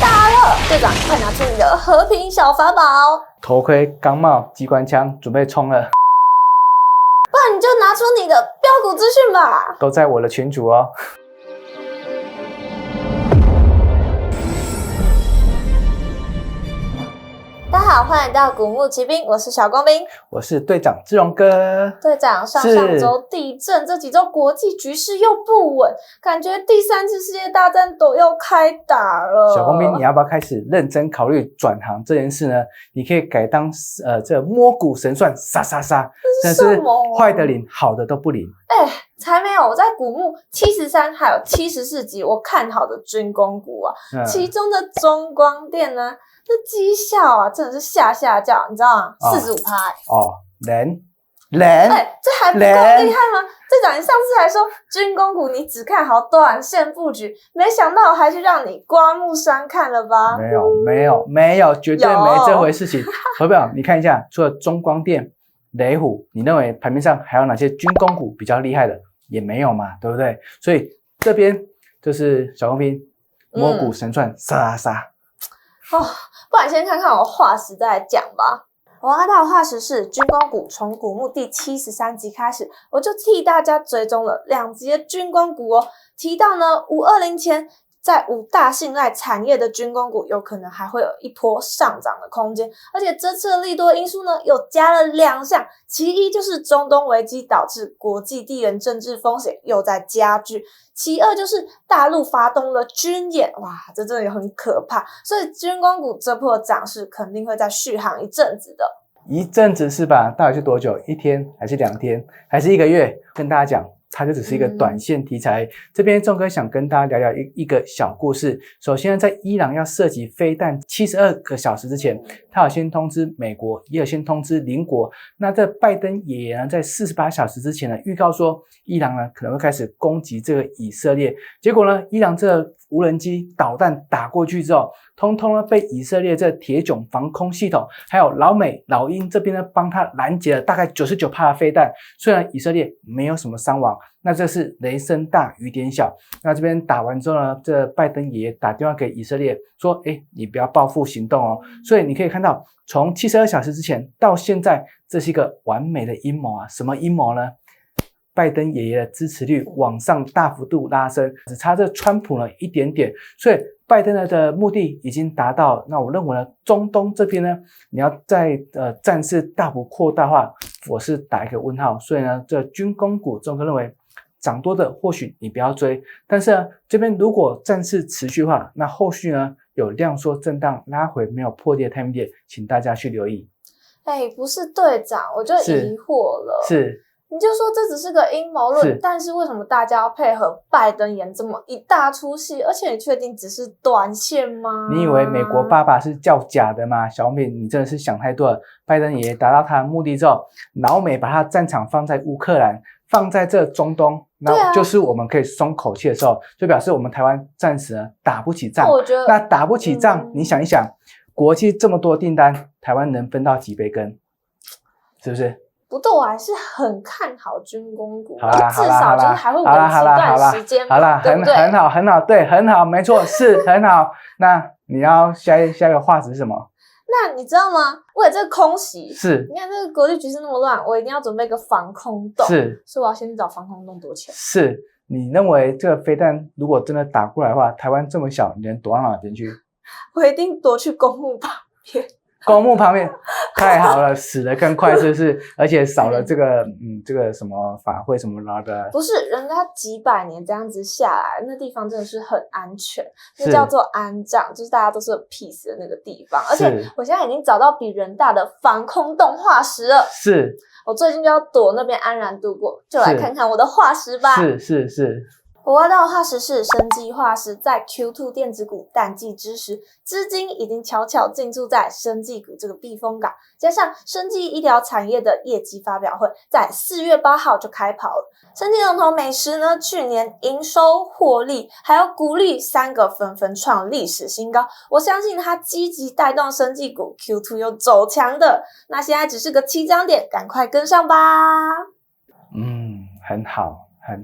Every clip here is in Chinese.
打了！队长，快拿出你的和平小法宝！头盔、钢帽、机关枪，准备冲了！不然你就拿出你的标股资讯吧！都在我的群组哦。大家好，欢迎来到古墓奇兵，我是小光兵，我是队长志荣哥。队长，上周地震，这几周国际局势又不稳，感觉第三次世界大战都要开打了。小光兵，你要不要开始认真考虑转行这件事呢？你可以改当这摸骨神算，杀杀杀，这是什么？坏的灵，好的都不灵。才没有！我在古墓73还有74集，我看好的军工股啊，其中的中光电呢，这绩效啊，真的是下叫，你知道吗？45%。人，这还不够厉害吗？队长，你上次还说军工股你只看好短线布局，没想到我还是让你刮目相看了吧？没有，绝对没这回事情。投票，你看一下，除了中光电、雷虎，你认为盘面上还有哪些军工股比较厉害的？也没有嘛，对不对？所以这边就是小光兵摸骨神算，杀。不然先看看我化石再来讲吧。我看到的化石是军工股，从古墓第73集开始，我就替大家追踪了2集的军工股哦。提到呢，520前在5大信赖产业的军工股有可能还会有一波上涨的空间，而且这次的利多因素呢又加了2项，其一就是中东危机导致国际地缘政治风险又在加剧，其二就是大陆发动了军演，哇，这真的也很可怕，所以军工股这波涨势肯定会再续航一阵子的。一阵子是吧？到底是多久？1天还是2天还是1个月？跟大家讲，它就只是一个短线题材。这边仲哥想跟大家聊聊一个小故事。首先，在伊朗要射击飞弹72个小时之前，他有先通知美国，也有先通知邻国。那这拜登也呢，在48小时之前呢，预告说伊朗呢可能会开始攻击这个以色列。结果呢，伊朗这无人机导弹打过去之后，通通呢被以色列这铁蛹防空系统，还有老美、老英这边呢帮他拦截了大概99%的飞弹。虽然以色列没有什么伤亡，那这是雷声大雨点小。那这边打完之后呢，这拜登爷爷打电话给以色列说，你不要报复行动哦。所以你可以看到，从72小时之前到现在，这是一个完美的阴谋啊！什么阴谋呢？拜登爷爷的支持率往上大幅度拉升，只差这川普呢一点点，所以拜登的目的已经达到。那我认为呢，中东这边呢，你要在战事大幅扩大化，我是打一个问号。所以呢，这军工股中哥认为涨多的或许你不要追，但是呢，这边如果战事持续化，那后续呢有量缩震荡拉回没有破裂的 time 点，请大家去留意。不是队长，我就疑惑了。是。你就说这只是个阴谋论，但是为什么大家要配合拜登演这么一大出戏？而且你确定只是短线吗？你以为美国爸爸是叫假的吗？小敏，你真的是想太多了。拜登爷爷达到他的目的之后，老美把他战场放在乌克兰，放在这中东，那就是我们可以松口气的时候，就表示我们台湾暂时呢打不起仗。我觉得那打不起仗，你想一想，国际这么多订单，台湾能分到几杯羹？是不是？不对，我还是很看好军工股，至少就是还会维持一段时间嘛，对不对？很好，对，很好，没错，是很好。那你要下一个话题是什么？那你知道吗？为了这个空袭，是，你看这个国际局势那么乱，我一定要准备一个防空洞，是，所以我要先去找防空洞躲起来。是，你认为这个飞弹如果真的打过来的话，台湾这么小，你能躲到哪边去？我一定躲去公墓旁边。公墓旁边太好了，死得更快，是不是？而且少了这个什么法会什么的。不是，人家几百年这样子下来，那地方真的是很安全，那叫做安葬，就是大家都是 peace 的那个地方。而且我现在已经找到比人大的防空洞化石了。是，我最近就要躲那边安然度过，就来看看我的化石吧。是。我挖到的化石是生技化石，在 Q2 电子股淡季之时，资金已经悄悄进驻在生技股这个避风港，加上生技医疗产业的业绩发表会在4月8号就开跑了。生技龙头美食呢，去年营收、获利还有股利3个纷纷创历史新高，我相信它积极带动生技股 Q2 又走强的，那现在只是个起涨点，赶快跟上吧。很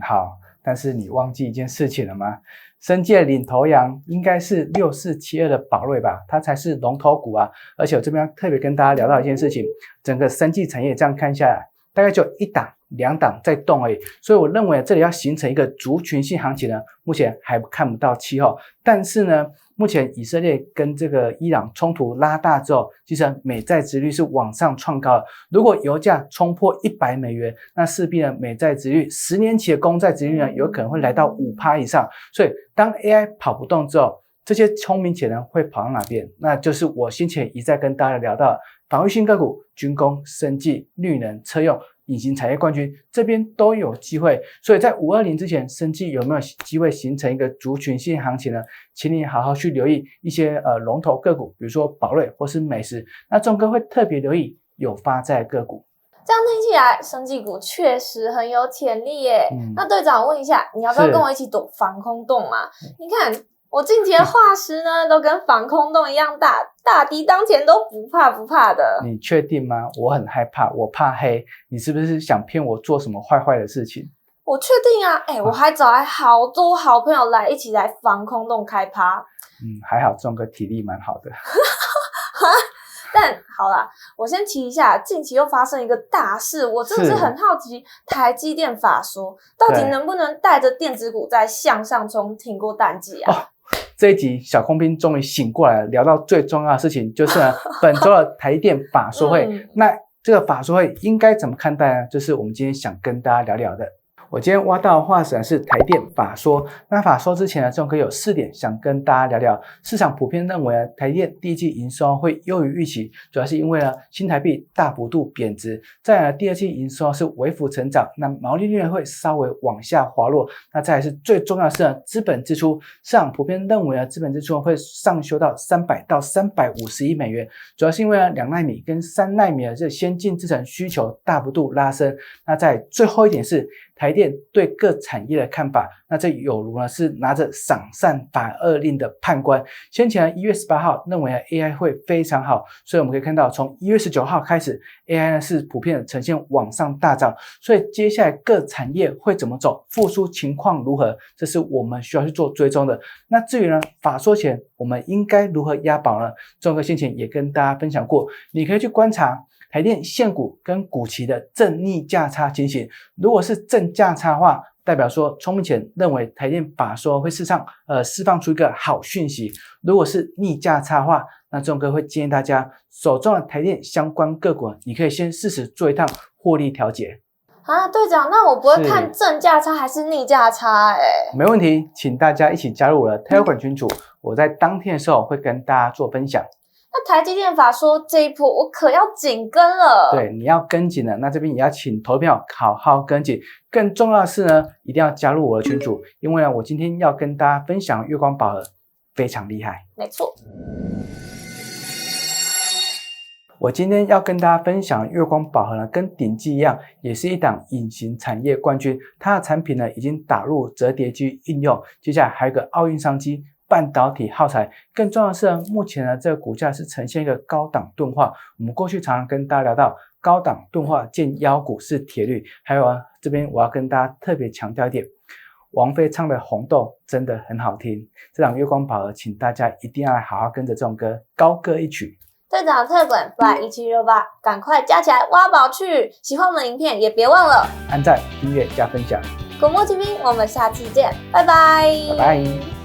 好。但是你忘记一件事情了吗？生技的领头羊应该是6472的宝瑞吧，它才是龙头股啊。而且我这边要特别跟大家聊到一件事情，整个生技产业这样看下来，大概就一档2档在动而已，所以我认为这里要形成一个族群性行情呢，目前还看不到气候。但是呢，目前以色列跟这个伊朗冲突拉大之后，其实美债殖率是往上创高的。如果油价冲破$100，那势必呢美债殖率10年期的公债殖率呢有可能会来到5%以上。所以当 AI 跑不动之后，这些聪明钱呢会跑到哪边？那就是我先前一再跟大家聊到防御性个股、军工、生技、绿能、车用、隐形产业冠军这边都有机会。所以在520之前，生技有没有机会形成一个族群性行情呢？请你好好去留意一些龙头个股，比如说宝瑞或是美食。那仲哥会特别留意有发债个股。这样听起来，生技股确实很有潜力耶。那队长问一下，你要不要跟我一起躲防空洞嘛？你看我近期的化石呢，都跟防空洞一样大，大敌当前都不怕的。你确定吗？我很害怕，我怕黑。你是不是想骗我做什么坏的事情？我确定啊，我还找来好多好朋友一起来防空洞开趴。还好仲哥体力蛮好的。但好啦，我先提一下，近期又发生一个大事，我真的是很好奇，台积电法说到底能不能带着电子股再向上冲，挺过淡季啊？这一集小空兵终于醒过来了，聊到最重要的事情，就是呢本周的台积电法说会。那这个法说会应该怎么看待呢？就是我们今天想跟大家聊聊的。我今天挖到的化石是台电法说。那法说之前呢，仲哥有4点想跟大家聊聊。市场普遍认为呢，台电第一季营收会优于预期，主要是因为呢新台币大幅度贬值。再来呢，第二季营收是微幅成长，那毛利率会稍微往下滑落。那再来是最重要的是呢，资本支出，市场普遍认为呢，资本支出会上修到$300到$350亿，主要是因为呢2奈米跟3奈米的这先进制程需求大幅度拉升。那在最后一点是台电对各产业的看法，那这有如呢是拿着赏善罚恶令的判官。先前呢1月18号认为呢 AI 会非常好，所以我们可以看到从1月19号开始 AI 呢是普遍的呈现往上大涨，所以接下来各产业会怎么走，复苏情况如何，这是我们需要去做追踪的。那至于呢法说前我们应该如何押宝呢？仲哥先前也跟大家分享过，你可以去观察台电现股跟股期的正逆价差情形，如果是正价差的话，代表说聪明钱认为台电法说会释放出一个好讯息。如果是逆价差的话，那仲哥会建议大家手中的台电相关个股，你可以先适时做一趟获利调节。队长，那我不会看正价差还是逆价差没问题，请大家一起加入我的 Telegram 群组，我在当天的时候会跟大家做分享。那台积电法说这一波我可要紧跟了。对，你要跟紧了。那这边也要请投票好好跟紧。更重要的是呢，一定要加入我的群组，因为呢，我今天要跟大家分享月光宝盒非常厉害。没错。我今天要跟大家分享月光宝盒呢，跟鼎基一样，也是一档隐形产业冠军。它的产品呢，已经打入折叠机应用，接下来还有一个奥运商机。半导体耗材，更重要的是呢，目前呢这个股价是呈现一个高档钝化。我们过去常常跟大家聊到高档钝化见妖股是铁律，还有这边我要跟大家特别强调一点，王菲唱的红豆真的很好听。这档月光宝盒，请大家一定要来好好跟着这种歌高歌一曲。队长特管 Fly1768，赶快加起来挖宝去！喜欢我们的影片也别忘了按赞、订阅、加分享。古墨TV，我们下期见，拜拜，拜拜。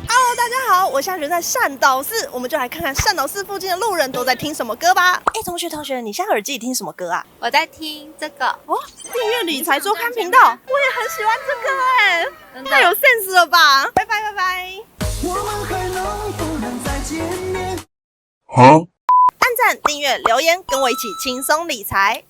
Hello， 大家好，我现在人在善导寺，我们就来看看善导寺附近的路人都在听什么歌吧。同学，你现在耳机里听什么歌啊？我在听这个哦，订阅理财周刊频道，我也很喜欢这个太有 sense 了吧！拜拜。我们还能不能再见面？按赞、订阅、留言，跟我一起轻松理财。